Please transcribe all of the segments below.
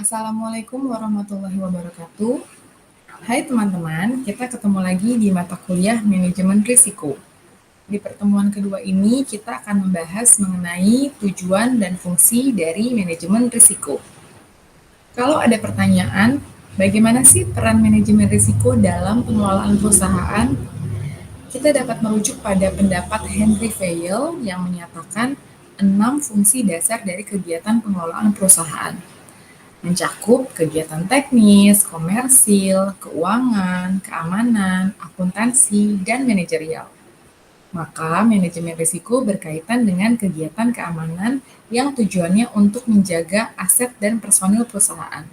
Assalamualaikum warahmatullahi wabarakatuh. Hai teman-teman, kita ketemu lagi di mata kuliah Manajemen Risiko. Di pertemuan kedua ini, kita akan membahas mengenai tujuan dan fungsi dari manajemen risiko. Kalau ada pertanyaan, bagaimana sih peran manajemen risiko dalam pengelolaan perusahaan? Kita dapat merujuk pada pendapat Henry Vail yang menyatakan 6 fungsi dasar dari kegiatan pengelolaan perusahaan, mencakup kegiatan teknis, komersil, keuangan, keamanan, akuntansi, dan manajerial. Maka manajemen risiko berkaitan dengan kegiatan keamanan yang tujuannya untuk menjaga aset dan personil perusahaan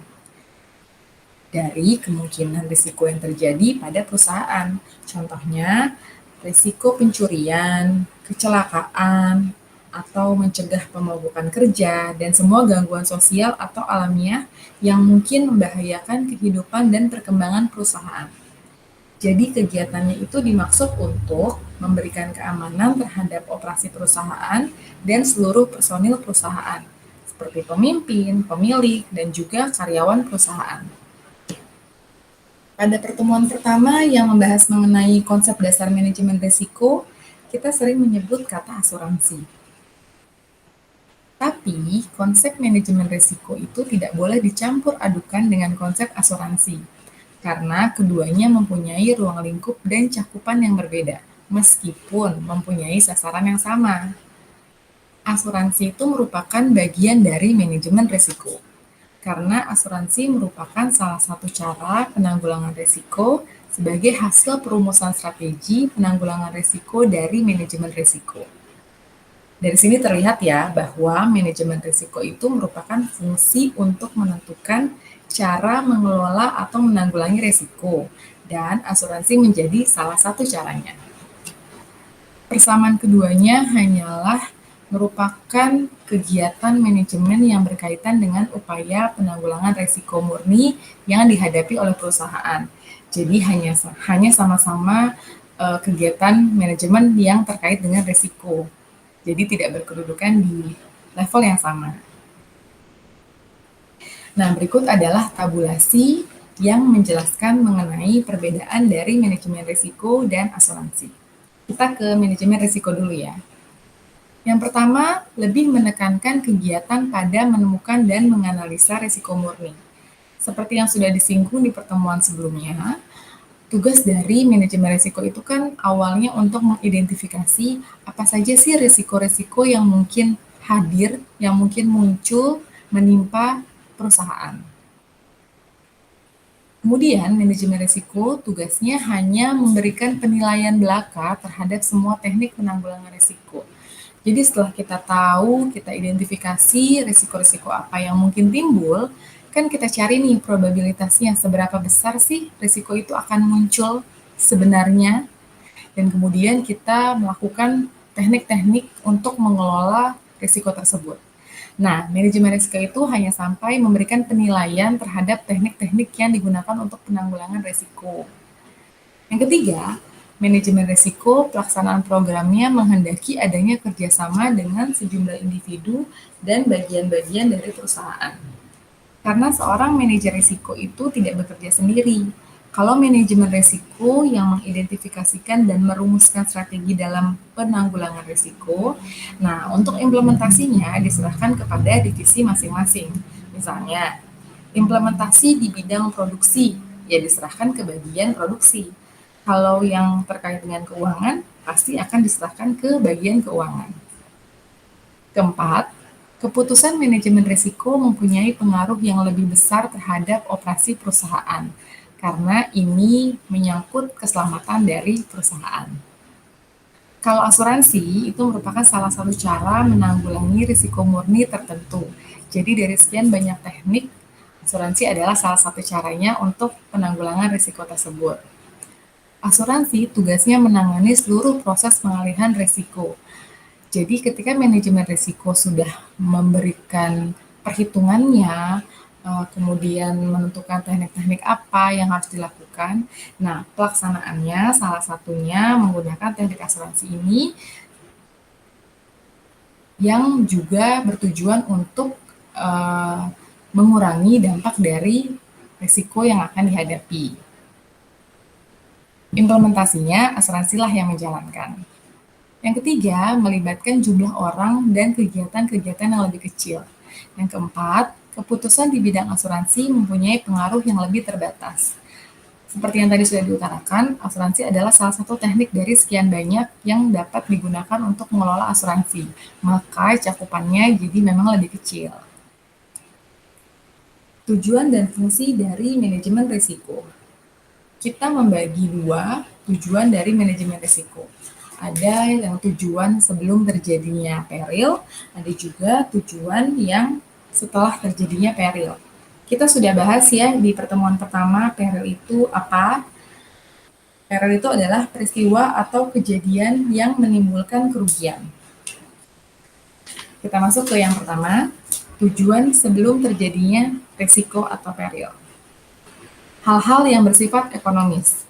dari kemungkinan risiko yang terjadi pada perusahaan. Contohnya, risiko pencurian, kecelakaan, atau mencegah pemogokan kerja, dan semua gangguan sosial atau alamiah yang mungkin membahayakan kehidupan dan perkembangan perusahaan. Jadi kegiatannya itu dimaksud untuk memberikan keamanan terhadap operasi perusahaan dan seluruh personil perusahaan, seperti pemimpin, pemilik, dan juga karyawan perusahaan. Pada pertemuan pertama yang membahas mengenai konsep dasar manajemen risiko, kita sering menyebut kata asuransi. Tapi, konsep manajemen risiko itu tidak boleh dicampur adukan dengan konsep asuransi, karena keduanya mempunyai ruang lingkup dan cakupan yang berbeda, meskipun mempunyai sasaran yang sama. Asuransi itu merupakan bagian dari manajemen risiko, karena asuransi merupakan salah satu cara penanggulangan risiko sebagai hasil perumusan strategi penanggulangan risiko dari manajemen risiko. Dari sini terlihat ya bahwa manajemen risiko itu merupakan fungsi untuk menentukan cara mengelola atau menanggulangi risiko, dan asuransi menjadi salah satu caranya. Persamaan keduanya hanyalah merupakan kegiatan manajemen yang berkaitan dengan upaya penanggulangan risiko murni yang dihadapi oleh perusahaan. Jadi hanya sama-sama kegiatan manajemen yang terkait dengan risiko. Jadi tidak berkedudukan di level yang sama. Nah, berikut adalah tabulasi yang menjelaskan mengenai perbedaan dari manajemen risiko dan asuransi. Kita ke manajemen risiko dulu ya. Yang pertama, lebih menekankan kegiatan pada menemukan dan menganalisa risiko murni. Seperti yang sudah disinggung di pertemuan sebelumnya, tugas dari manajemen risiko itu kan awalnya untuk mengidentifikasi apa saja sih risiko-risiko yang mungkin hadir, yang mungkin muncul menimpa perusahaan. Kemudian, manajemen risiko tugasnya hanya memberikan penilaian belaka terhadap semua teknik penanggulangan risiko. Jadi setelah kita tahu, kita identifikasi risiko-risiko apa yang mungkin timbul, kan kita cari nih probabilitasnya seberapa besar sih risiko itu akan muncul sebenarnya, dan kemudian kita melakukan teknik-teknik untuk mengelola risiko tersebut. Nah, manajemen risiko itu hanya sampai memberikan penilaian terhadap teknik-teknik yang digunakan untuk penanggulangan risiko. Yang ketiga, manajemen risiko pelaksanaan programnya menghendaki adanya kerjasama dengan sejumlah individu dan bagian-bagian dari perusahaan. Karena seorang manajer risiko itu tidak bekerja sendiri. Kalau manajemen risiko yang mengidentifikasikan dan merumuskan strategi dalam penanggulangan risiko, nah untuk implementasinya diserahkan kepada divisi masing-masing. Misalnya, implementasi di bidang produksi, ya diserahkan ke bagian produksi. Kalau yang terkait dengan keuangan, pasti akan diserahkan ke bagian keuangan. Keempat, keputusan manajemen risiko mempunyai pengaruh yang lebih besar terhadap operasi perusahaan, karena ini menyangkut keselamatan dari perusahaan. Kalau asuransi, itu merupakan salah satu cara menanggulangi risiko murni tertentu. Jadi dari sekian banyak teknik, asuransi adalah salah satu caranya untuk penanggulangan risiko tersebut. Asuransi tugasnya menangani seluruh proses pengalihan risiko. Jadi ketika manajemen risiko sudah memberikan perhitungannya, kemudian menentukan teknik-teknik apa yang harus dilakukan, nah pelaksanaannya salah satunya menggunakan teknik asuransi ini yang juga bertujuan untuk mengurangi dampak dari risiko yang akan dihadapi. Implementasinya, asuransilah yang menjalankan. Yang ketiga, melibatkan jumlah orang dan kegiatan-kegiatan yang lebih kecil. Yang keempat, keputusan di bidang asuransi mempunyai pengaruh yang lebih terbatas. Seperti yang tadi sudah diutarakan, asuransi adalah salah satu teknik dari sekian banyak yang dapat digunakan untuk mengelola asuransi. Maka cakupannya jadi memang lebih kecil. Tujuan dan fungsi dari manajemen risiko. Kita membagi dua tujuan dari manajemen risiko. Ada yang tujuan sebelum terjadinya peril, ada juga tujuan yang setelah terjadinya peril. Kita sudah bahas ya di pertemuan pertama, peril itu apa? Peril itu adalah peristiwa atau kejadian yang menimbulkan kerugian. Kita masuk ke yang pertama, tujuan sebelum terjadinya risiko atau peril. Hal-hal yang bersifat ekonomis.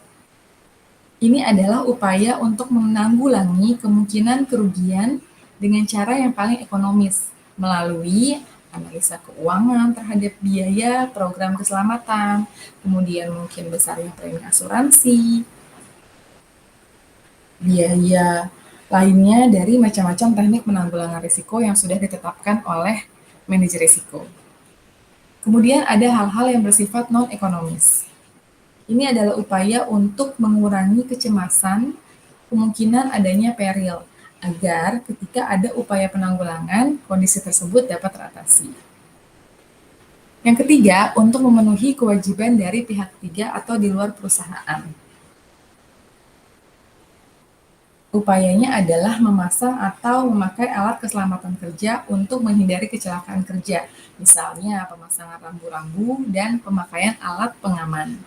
Ini adalah upaya untuk menanggulangi kemungkinan kerugian dengan cara yang paling ekonomis, melalui analisa keuangan terhadap biaya program keselamatan, kemudian mungkin besarnya premi asuransi, biaya lainnya dari macam-macam teknik penanggulangan risiko yang sudah ditetapkan oleh manajer risiko. Kemudian ada hal-hal yang bersifat non-ekonomis. Ini adalah upaya untuk mengurangi kecemasan kemungkinan adanya peril, agar ketika ada upaya penanggulangan, kondisi tersebut dapat teratasi. Yang ketiga, untuk memenuhi kewajiban dari pihak ketiga atau di luar perusahaan. Upayanya adalah memasang atau memakai alat keselamatan kerja untuk menghindari kecelakaan kerja, misalnya pemasangan rambu-rambu dan pemakaian alat pengaman.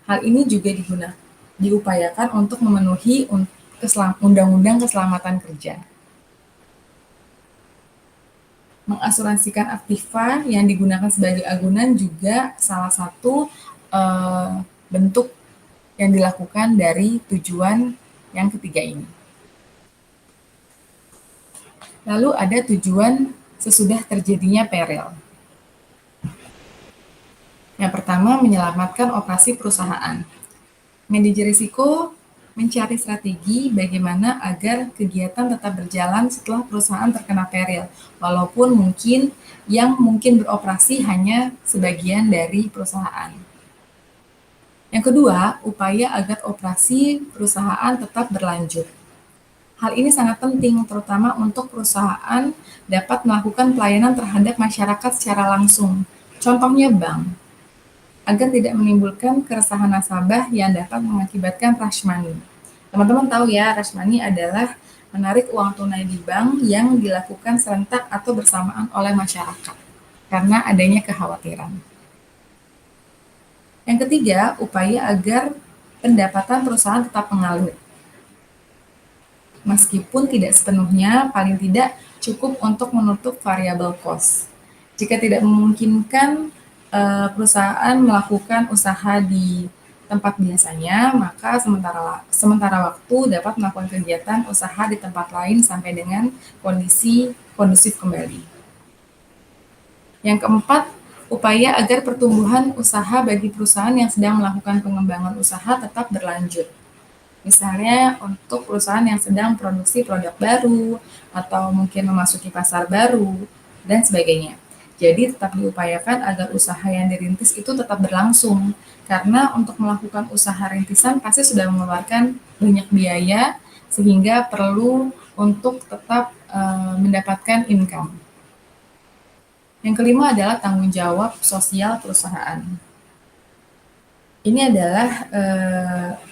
Hal ini juga diupayakan untuk memenuhi Undang-Undang Keselamatan Kerja. Mengasuransikan aktiva yang digunakan sebagai agunan juga salah satu bentuk yang dilakukan dari tujuan yang ketiga ini. Lalu ada tujuan sesudah terjadinya peril. Yang pertama, menyelamatkan operasi perusahaan. Manajer risiko mencari strategi bagaimana agar kegiatan tetap berjalan setelah perusahaan terkena peril, walaupun yang mungkin beroperasi hanya sebagian dari perusahaan. Yang kedua, upaya agar operasi perusahaan tetap berlanjut. Hal ini sangat penting, terutama untuk perusahaan dapat melakukan pelayanan terhadap masyarakat secara langsung. Contohnya bank, agar tidak menimbulkan keresahan nasabah yang dapat mengakibatkan rush money. Teman-teman tahu ya, rush money adalah menarik uang tunai di bank yang dilakukan serentak atau bersamaan oleh masyarakat karena adanya kekhawatiran. Yang ketiga, upaya agar pendapatan perusahaan tetap mengalir. Meskipun tidak sepenuhnya, paling tidak cukup untuk menutup variabel cost. Jika tidak memungkinkan perusahaan melakukan usaha di tempat biasanya, maka sementara waktu dapat melakukan kegiatan usaha di tempat lain sampai dengan kondisi kondusif kembali. Yang keempat, upaya agar pertumbuhan usaha bagi perusahaan yang sedang melakukan pengembangan usaha tetap berlanjut. Misalnya untuk perusahaan yang sedang produksi produk baru, atau mungkin memasuki pasar baru, dan sebagainya. Jadi tetap diupayakan agar usaha yang dirintis itu tetap berlangsung, karena untuk melakukan usaha rintisan pasti sudah mengeluarkan banyak biaya, sehingga perlu untuk tetap mendapatkan income. Yang kelima adalah tanggung jawab sosial perusahaan. Ini adalah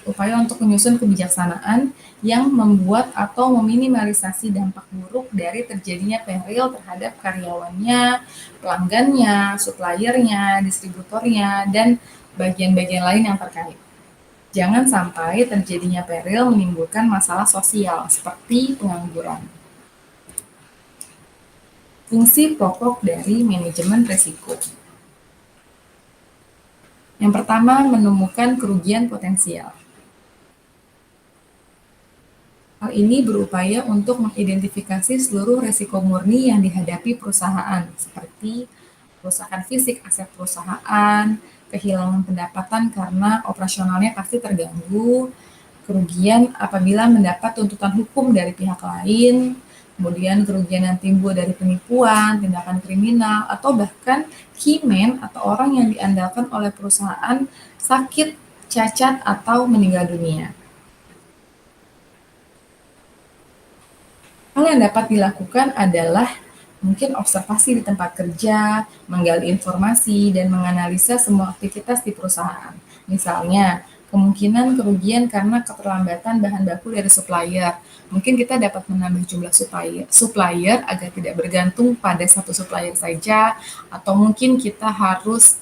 upaya untuk menyusun kebijaksanaan yang membuat atau meminimalisasi dampak buruk dari terjadinya peril terhadap karyawannya, pelanggannya, suppliernya, distributornya, dan bagian-bagian lain yang terkait. Jangan sampai terjadinya peril menimbulkan masalah sosial seperti pengangguran. Fungsi pokok dari manajemen risiko. Yang pertama, menemukan kerugian potensial. Hal ini berupaya untuk mengidentifikasi seluruh risiko murni yang dihadapi perusahaan, seperti kerusakan fisik aset perusahaan, kehilangan pendapatan karena operasionalnya pasti terganggu, kerugian apabila mendapat tuntutan hukum dari pihak lain, kemudian kerugian yang timbul dari penipuan, tindakan kriminal, atau bahkan keyman atau orang yang diandalkan oleh perusahaan sakit, cacat, atau meninggal dunia. Hal yang dapat dilakukan adalah mungkin observasi di tempat kerja, menggali informasi, dan menganalisa semua aktivitas di perusahaan. Misalnya, kemungkinan kerugian karena keterlambatan bahan baku dari supplier. Mungkin kita dapat menambah jumlah supplier agar tidak bergantung pada satu supplier saja, atau mungkin kita harus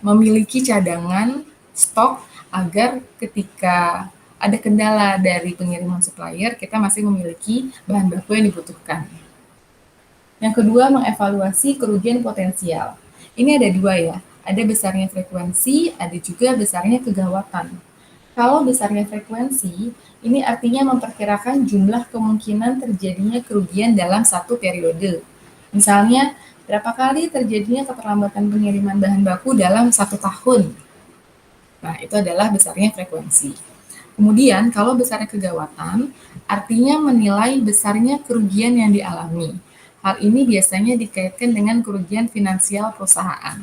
memiliki cadangan stok agar ketika ada kendala dari pengiriman supplier, kita masih memiliki bahan baku yang dibutuhkan. Yang kedua, mengevaluasi kerugian potensial. Ini ada dua ya, ada besarnya frekuensi, ada juga besarnya kegawatan. Kalau besarnya frekuensi, ini artinya memperkirakan jumlah kemungkinan terjadinya kerugian dalam satu periode. Misalnya, berapa kali terjadinya keterlambatan pengiriman bahan baku dalam 1 tahun. Nah, itu adalah besarnya frekuensi. Kemudian, kalau besarnya kegawatan, artinya menilai besarnya kerugian yang dialami. Hal ini biasanya dikaitkan dengan kerugian finansial perusahaan.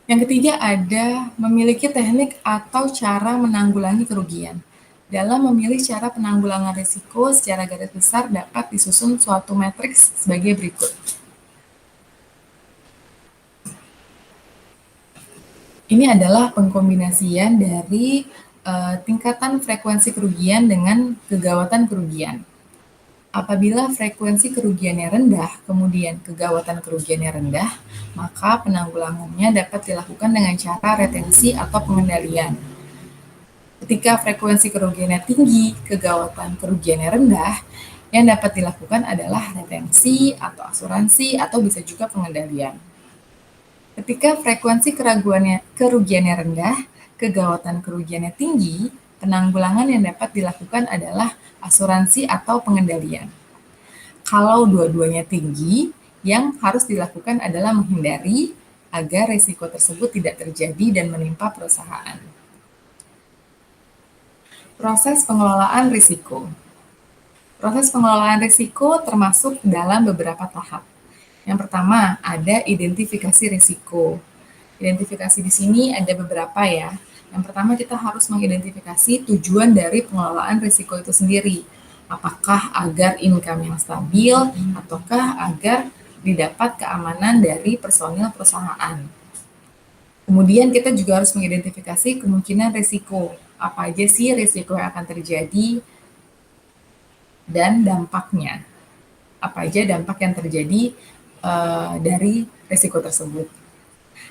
Yang ketiga ada memiliki teknik atau cara menanggulangi kerugian. Dalam memilih cara penanggulangan risiko secara garis besar dapat disusun suatu matriks sebagai berikut. Ini adalah pengkombinasian dari tingkatan frekuensi kerugian dengan kegawatan kerugian. Apabila frekuensi kerugiannya rendah, kemudian kegawatan kerugiannya rendah, maka penanggulangannya dapat dilakukan dengan cara retensi atau pengendalian. Ketika frekuensi kerugiannya tinggi, kegawatan kerugiannya rendah, yang dapat dilakukan adalah retensi atau asuransi atau bisa juga pengendalian. Ketika frekuensi kerugiannya rendah, kegawatan kerugiannya tinggi, penanggulangan yang dapat dilakukan adalah asuransi atau pengendalian. Kalau dua-duanya tinggi, yang harus dilakukan adalah menghindari agar risiko tersebut tidak terjadi dan menimpa perusahaan. Proses pengelolaan risiko. Proses pengelolaan risiko termasuk dalam beberapa tahap. Yang pertama, ada identifikasi risiko. Identifikasi di sini ada beberapa ya. Yang pertama, kita harus mengidentifikasi tujuan dari pengelolaan risiko itu sendiri. Apakah agar income yang stabil, ataukah agar didapat keamanan dari personil perusahaan. Kemudian kita juga harus mengidentifikasi kemungkinan risiko. Apa aja sih risiko yang akan terjadi dan dampaknya. Apa aja dampak yang terjadi dari risiko tersebut.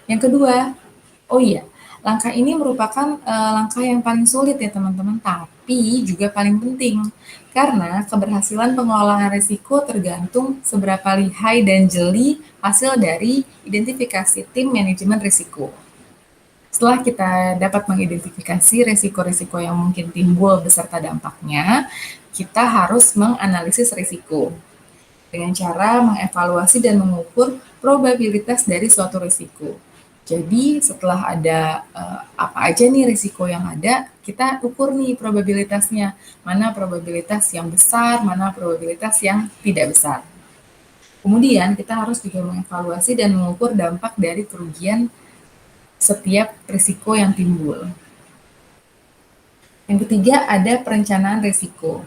Yang kedua, oh iya, langkah ini merupakan langkah yang paling sulit ya teman-teman, tapi juga paling penting. Karena keberhasilan pengelolaan risiko tergantung seberapa lihai dan jeli hasil dari identifikasi tim manajemen risiko. Setelah kita dapat mengidentifikasi risiko-risiko yang mungkin timbul beserta dampaknya, kita harus menganalisis risiko dengan cara mengevaluasi dan mengukur probabilitas dari suatu risiko. Jadi setelah ada apa aja nih risiko yang ada, kita ukur nih probabilitasnya. Mana probabilitas yang besar, mana probabilitas yang tidak besar. Kemudian kita harus juga mengevaluasi dan mengukur dampak dari kerugian setiap risiko yang timbul. Yang ketiga ada perencanaan risiko.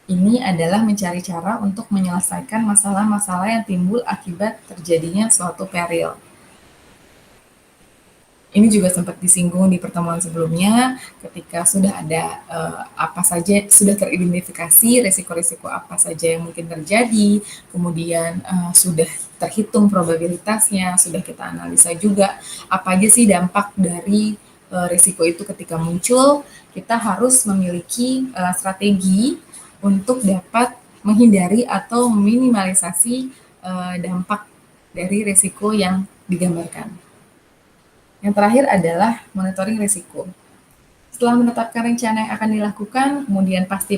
Ini adalah mencari cara untuk menyelesaikan masalah-masalah yang timbul akibat terjadinya suatu peril. Ini juga sempat disinggung di pertemuan sebelumnya, ketika sudah ada apa saja, sudah teridentifikasi risiko-risiko apa saja yang mungkin terjadi, kemudian sudah terhitung probabilitasnya, sudah kita analisa juga apa aja sih dampak dari risiko itu ketika muncul, kita harus memiliki strategi untuk dapat menghindari atau meminimalisasi dampak dari risiko yang digambarkan. Yang terakhir adalah monitoring risiko. Setelah menetapkan rencana yang akan dilakukan, kemudian pasti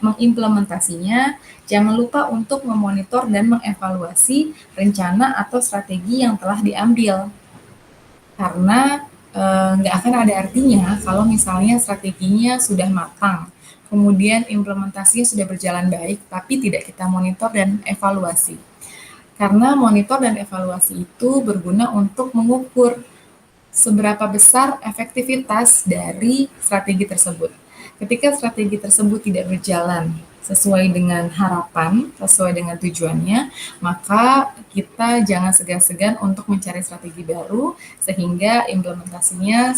mengimplementasinya, jangan lupa untuk memonitor dan mengevaluasi rencana atau strategi yang telah diambil. Karena nggak akan ada artinya kalau misalnya strateginya sudah matang, kemudian implementasinya sudah berjalan baik, tapi tidak kita monitor dan evaluasi. Karena monitor dan evaluasi itu berguna untuk mengukur seberapa besar efektivitas dari strategi tersebut. Ketika strategi tersebut tidak berjalan sesuai dengan harapan, sesuai dengan tujuannya, maka kita jangan segan-segan untuk mencari strategi baru sehingga implementasinya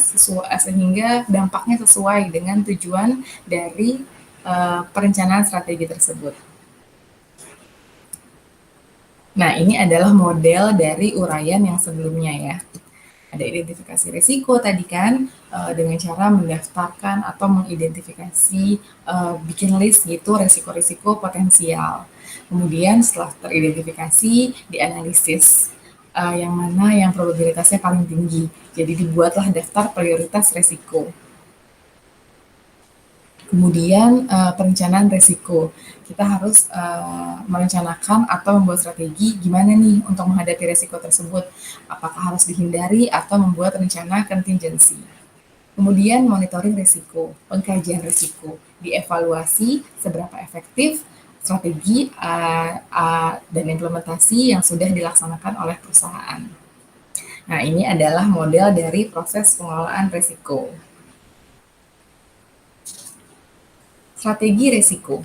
sehingga dampaknya sesuai dengan tujuan dari perencanaan strategi tersebut. Nah, ini adalah model dari uraian yang sebelumnya ya. Ada identifikasi risiko tadi kan, dengan cara mendaftarkan atau mengidentifikasi, bikin list gitu risiko-risiko potensial. Kemudian setelah teridentifikasi, dianalisis, yang mana yang probabilitasnya paling tinggi. Jadi dibuatlah daftar prioritas risiko. Kemudian perencanaan risiko. Kita harus merencanakan atau membuat strategi gimana nih untuk menghadapi risiko tersebut. Apakah harus dihindari atau membuat rencana contingency. Kemudian monitoring risiko, pengkajian risiko, dievaluasi seberapa efektif strategi dan implementasi yang sudah dilaksanakan oleh perusahaan. Nah, ini adalah model dari proses pengelolaan risiko. Strategi risiko.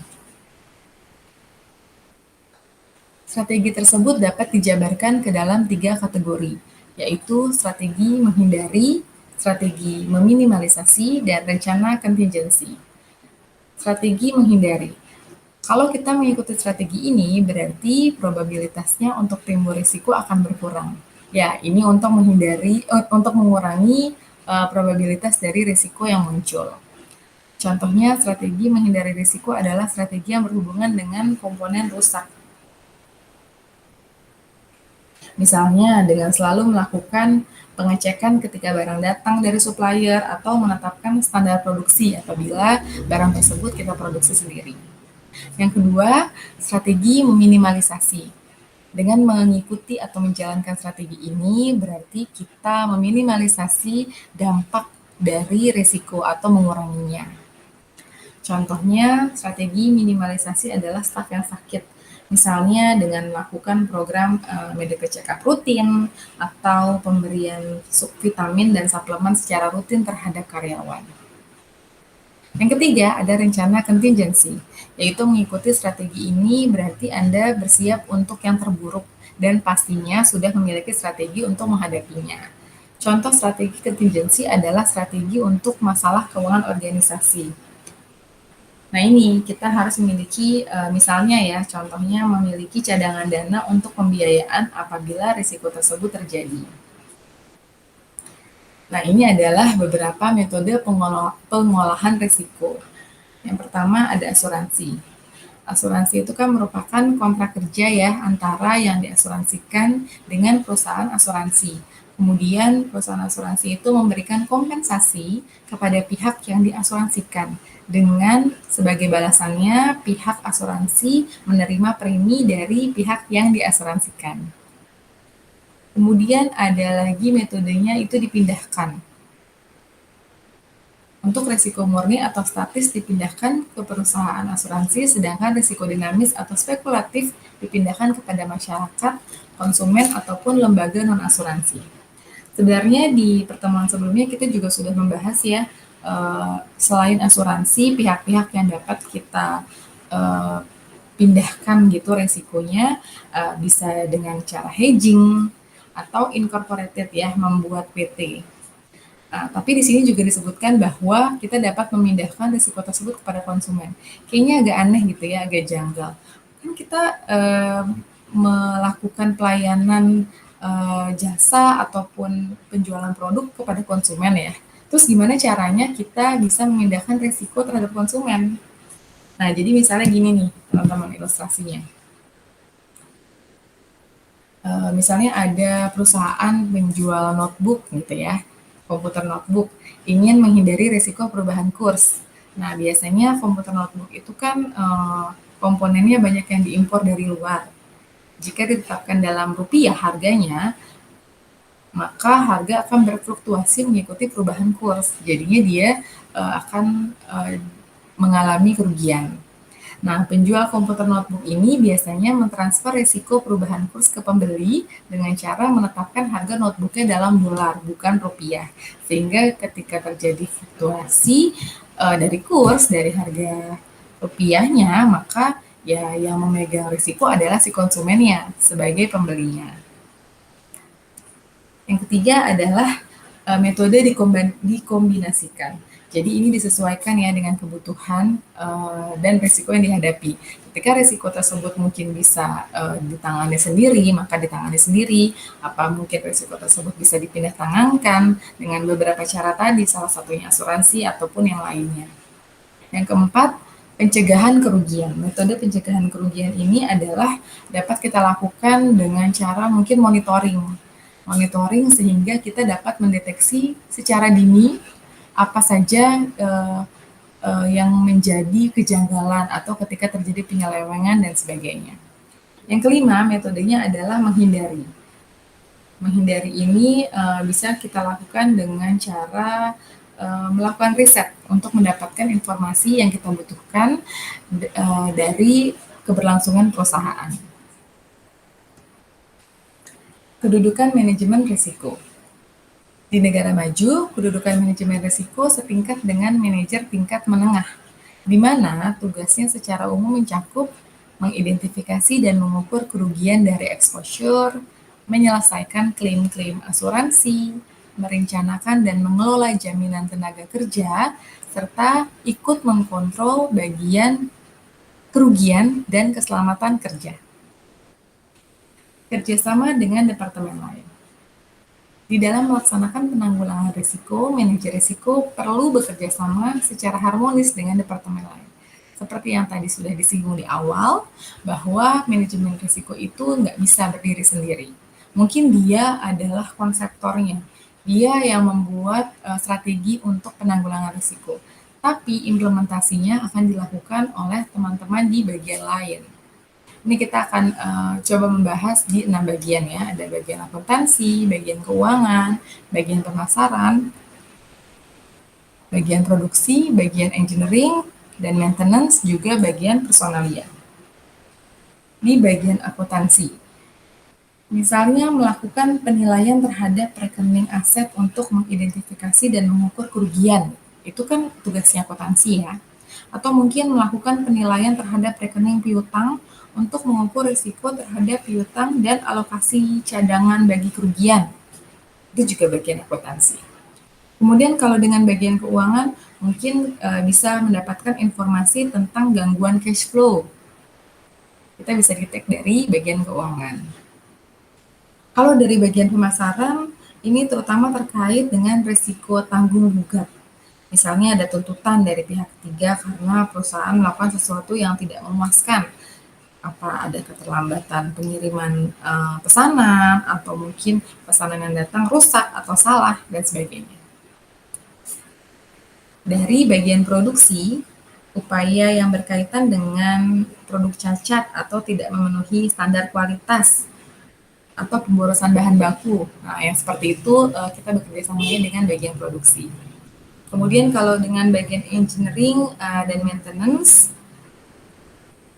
Strategi tersebut dapat dijabarkan ke dalam 3 kategori, yaitu strategi menghindari, strategi meminimalisasi, dan rencana contingency. Strategi menghindari. Kalau kita mengikuti strategi ini, berarti probabilitasnya untuk timbul risiko akan berkurang. Ya, ini untuk untuk mengurangi probabilitas dari risiko yang muncul. Contohnya, strategi menghindari risiko adalah strategi yang berhubungan dengan komponen rusak. Misalnya dengan selalu melakukan pengecekan ketika barang datang dari supplier atau menetapkan standar produksi apabila barang tersebut kita produksi sendiri. Yang kedua, strategi meminimalisasi. Dengan mengikuti atau menjalankan strategi ini berarti kita meminimalisasi dampak dari risiko atau menguranginya. Contohnya, strategi minimalisasi adalah staf yang sakit. Misalnya dengan melakukan program medical check-up rutin atau pemberian vitamin dan suplemen secara rutin terhadap karyawan. Yang ketiga, ada rencana contingency, yaitu mengikuti strategi ini berarti Anda bersiap untuk yang terburuk dan pastinya sudah memiliki strategi untuk menghadapinya. Contoh strategi contingency adalah strategi untuk masalah keuangan organisasi. Nah ini kita harus memiliki misalnya ya contohnya memiliki cadangan dana untuk pembiayaan apabila risiko tersebut terjadi. Nah ini adalah beberapa metode pengolahan risiko. Yang pertama ada asuransi. Asuransi itu kan merupakan kontrak kerja ya antara yang diasuransikan dengan perusahaan asuransi. Kemudian perusahaan asuransi itu memberikan kompensasi kepada pihak yang diasuransikan dengan sebagai balasannya pihak asuransi menerima premi dari pihak yang diasuransikan. Kemudian ada lagi metodenya itu dipindahkan. Untuk risiko murni atau statis dipindahkan ke perusahaan asuransi, sedangkan risiko dinamis atau spekulatif dipindahkan kepada masyarakat, konsumen, ataupun lembaga non-asuransi. Sebenarnya di pertemuan sebelumnya kita juga sudah membahas ya, selain asuransi, pihak-pihak yang dapat kita pindahkan gitu resikonya bisa dengan cara hedging atau incorporated ya, membuat PT. Tapi di sini juga disebutkan bahwa kita dapat memindahkan risiko tersebut kepada konsumen. Kayaknya agak aneh gitu ya, agak janggal. Kan kita melakukan pelayanan jasa ataupun penjualan produk kepada konsumen ya. Terus gimana caranya kita bisa memindahkan risiko terhadap konsumen? Nah, jadi misalnya gini nih, teman-teman ilustrasinya. Misalnya ada perusahaan penjual notebook gitu ya. komputer notebook ingin menghindari risiko perubahan kurs. Nah, biasanya komputer notebook itu kan komponennya banyak yang diimpor dari luar. Jika ditetapkan dalam rupiah harganya, maka harga akan berfluktuasi mengikuti perubahan kurs. Jadinya dia akan mengalami kerugian. Nah, penjual komputer notebook ini biasanya mentransfer risiko perubahan kurs ke pembeli dengan cara menetapkan harga notebooknya dalam dolar, bukan rupiah. Sehingga ketika terjadi fluktuasi dari kurs, dari harga rupiahnya, maka ya yang memegang risiko adalah si konsumennya sebagai pembelinya. Yang ketiga adalah metode dikombinasikan. Jadi ini disesuaikan ya dengan kebutuhan dan risiko yang dihadapi. Ketika risiko tersebut mungkin bisa ditangani sendiri, maka ditangani sendiri. Apa mungkin risiko tersebut bisa dipindah tangankan dengan beberapa cara tadi, salah satunya asuransi ataupun yang lainnya. Yang keempat, pencegahan kerugian. Metode pencegahan kerugian ini adalah dapat kita lakukan dengan cara mungkin monitoring sehingga kita dapat mendeteksi secara dini apa saja yang menjadi kejanggalan atau ketika terjadi penyelewengan dan sebagainya. Yang kelima, metodenya adalah menghindari. Menghindari ini bisa kita lakukan dengan cara melakukan riset untuk mendapatkan informasi yang kita butuhkan dari keberlangsungan perusahaan. Kedudukan manajemen risiko. Di negara maju, kedudukan manajemen risiko setingkat dengan manajer tingkat menengah, di mana tugasnya secara umum mencakup mengidentifikasi dan mengukur kerugian dari exposure, menyelesaikan klaim-klaim asuransi, merencanakan dan mengelola jaminan tenaga kerja, serta ikut mengkontrol bagian kerugian dan keselamatan kerja. Kerjasama dengan departemen lain. Di dalam melaksanakan penanggulangan risiko, manajer risiko perlu bekerja sama secara harmonis dengan departemen lain. Seperti yang tadi sudah disinggung di awal, bahwa manajemen risiko itu nggak bisa berdiri sendiri. Mungkin dia adalah konseptornya, dia yang membuat strategi untuk penanggulangan risiko. Tapi implementasinya akan dilakukan oleh teman-teman di bagian lain. Ini kita akan coba membahas di 6 bagian ya. Ada bagian akuntansi, bagian keuangan, bagian pemasaran, bagian produksi, bagian engineering, dan maintenance, juga bagian personalia. Di bagian akuntansi, misalnya melakukan penilaian terhadap rekening aset untuk mengidentifikasi dan mengukur kerugian. Itu kan tugasnya akuntansi ya. Atau mungkin melakukan penilaian terhadap rekening piutang untuk mengukur risiko terhadap piutang dan alokasi cadangan bagi kerugian. Itu juga bagian akuntansi. Kemudian kalau dengan bagian keuangan, mungkin bisa mendapatkan informasi tentang gangguan cash flow. Kita bisa detek dari bagian keuangan. Kalau dari bagian pemasaran, ini terutama terkait dengan risiko tanggung gugat. Misalnya ada tuntutan dari pihak ketiga karena perusahaan melakukan sesuatu yang tidak memuaskan, apa ada keterlambatan pengiriman pesanan, atau mungkin pesanan yang datang rusak atau salah, dan sebagainya. Dari bagian produksi, upaya yang berkaitan dengan produk cacat atau tidak memenuhi standar kualitas, atau pemborosan bahan baku. Nah, yang seperti itu kita bekerja samanya dengan bagian produksi. Kemudian kalau dengan bagian engineering dan maintenance,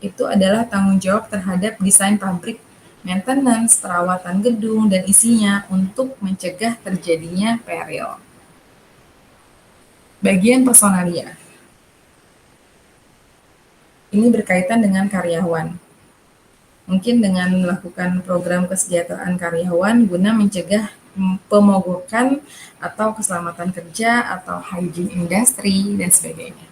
itu adalah tanggung jawab terhadap desain pabrik, maintenance, perawatan gedung, dan isinya untuk mencegah terjadinya peril. Bagian personalia. Ini berkaitan dengan karyawan. Mungkin dengan melakukan program kesejahteraan karyawan guna mencegah pemogokan atau keselamatan kerja atau hygiene industri, dan sebagainya.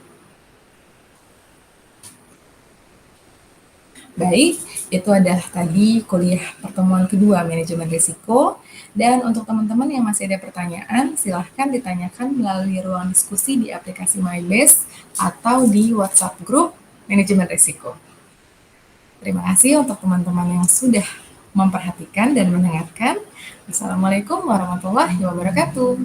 Baik, itu adalah tadi kuliah pertemuan kedua manajemen risiko. Dan untuk teman-teman yang masih ada pertanyaan, silahkan ditanyakan melalui ruang diskusi di aplikasi MyBase atau di WhatsApp grup manajemen risiko. Terima kasih untuk teman-teman yang sudah memperhatikan dan mendengarkan. Assalamualaikum warahmatullahi wabarakatuh.